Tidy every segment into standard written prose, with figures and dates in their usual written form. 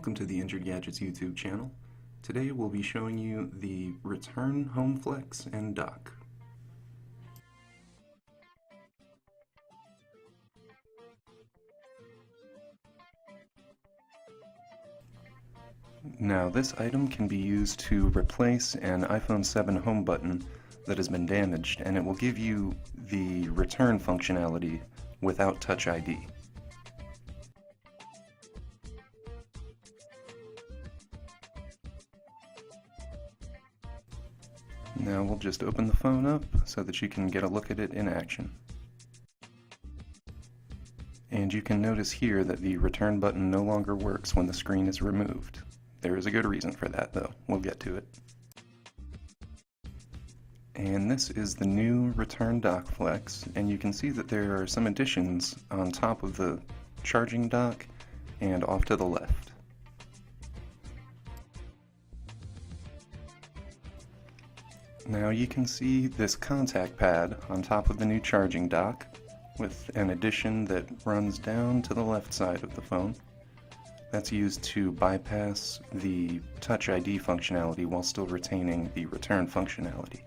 Welcome to the Injured Gadgets YouTube channel. Today we'll be showing you the Return Home Flex and Dock. Now this item can be used to replace an iPhone 7 home button that has been damaged, and it will give you the return functionality without Touch ID. Now we'll just open the phone up so that you can get a look at it in action. And you can notice here that the return button no longer works when the screen is removed. There is a good reason for that though, we'll get to it. And this is the new Return Dock Flex, and you can see that there are some additions on top of the charging dock and off to the left. Now you can see this contact pad on top of the new charging dock with an addition that runs down to the left side of the phone. That's used to bypass the Touch ID functionality while still retaining the return functionality.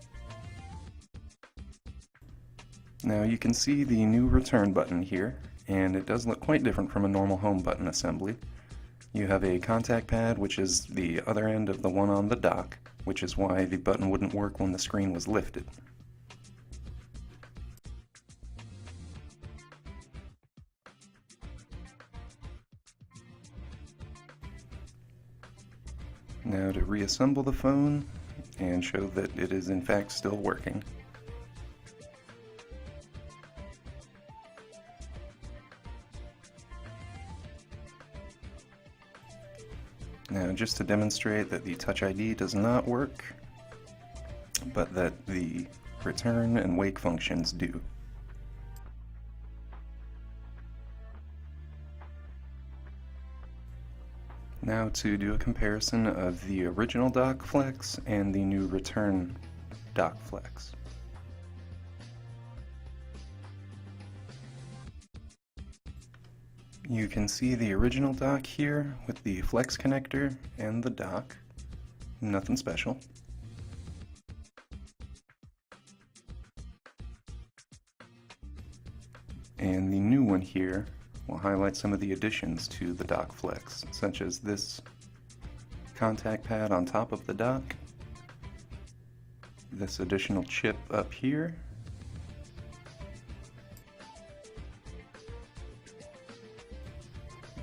Now you can see the new return button here, and it does look quite different from a normal home button assembly. You have a contact pad, which is the other end of the one on the dock, which is why the button wouldn't work when the screen was lifted. Now to reassemble the phone and show that it is in fact still working. Now just to demonstrate that the Touch ID does not work, but that the return and wake functions do. Now to do a comparison of the original Dock Flex and the new Return Dock Flex. You can see the original dock here with the flex connector and the dock. Nothing special. And the new one here will highlight some of the additions to the Dock Flex, such as this contact pad on top of the dock, this additional chip up here,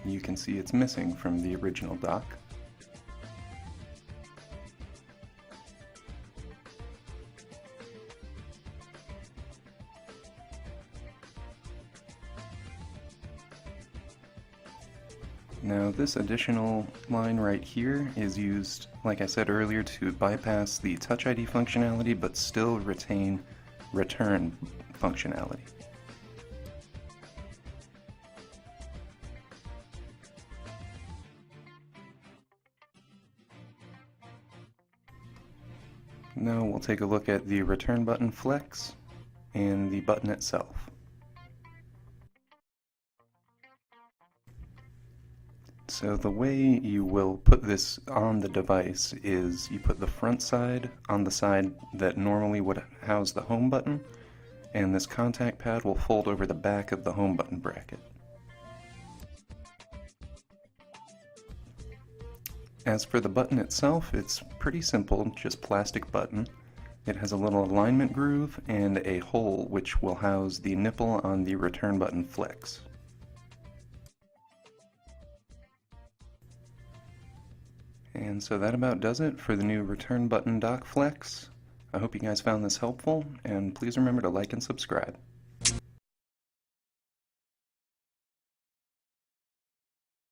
you can see it's missing from the original dock. Now this additional line right here is used, like I said earlier, to bypass the Touch ID functionality but still retain return functionality. Now we'll take a look at the return button flex and the button itself. So the way you will put this on the device is you put the front side on the side that normally would house the home button, and this contact pad will fold over the back of the home button bracket. As for the button itself, it's pretty simple, just plastic button. It has a little alignment groove and a hole which will house the nipple on the return button flex. And so that about does it for the new Return Button Dock Flex. I hope you guys found this helpful, and please remember to like and subscribe.